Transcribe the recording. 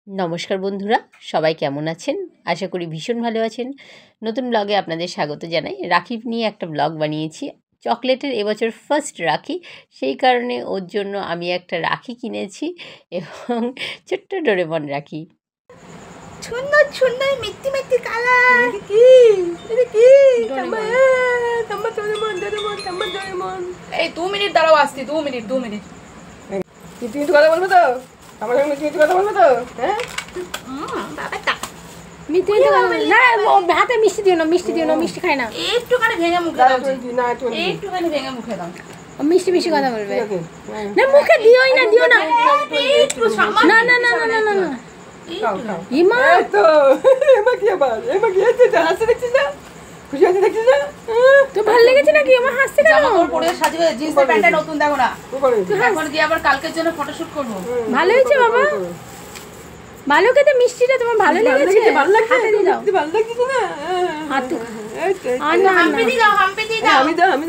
নমস্কার বন্ধুরা, সবাই কেমন আছেন? আশা করি ভীষণ ভালো আছেন। নতুন ব্লগে আপনাদের স্বাগত জানাই। রাখি নিয়ে একটা ব্লগ বানিয়েছি। চকলেটের এবছর ফার্স্ট রাখি, সেই কারণে ওর জন্য আমি একটা রাখি কিনেছি এবং ছোট্ট ডোরেমন রাখি। সুন্দর সুন্দর মিষ্টি মিষ্টি কালার। কি এটা কি? ডোরেমন। এই 2 মিনিট দাঁড়াও, আসছি 2 মিনিট। কিছু কথা বলবো তো? আমার সঙ্গে কিছু কথা বলবো তো? হ্যাঁ বাবাটা মিষ্টি না, হাতে মিষ্টি দিও না, মিষ্টি খায় না। একটুখানি ভেঙে মুখে দাও। একটুখানি ভেঙে মুখে দাও। মিষ্টি কথা বলবে না, মুখে দিও না। একটু সামান্য না ইমা তো এমা কি আবার এমা কি আছে? হাসি দেখছিস না? খুশি হচ্ছে দেখছিস না? তো ভালো লেগেছে নাকি? আমার হাসতে কেন? জামা কাপড় পরে সাজিয়ে জিন্সের প্যান্টটা নতুন দেখো না। এখন গিয়ে আবার কালকের জন্য ফটোশুট করব। ভালো হয়েছে বাবা, ভালো খেতে মিষ্টিটা তোমার ভালো লেগেছে? ভালো লাগছে, হাতে দিয়ে দাও, ভালো লাগছে না? হাত হাম্পি দি দাও। আমি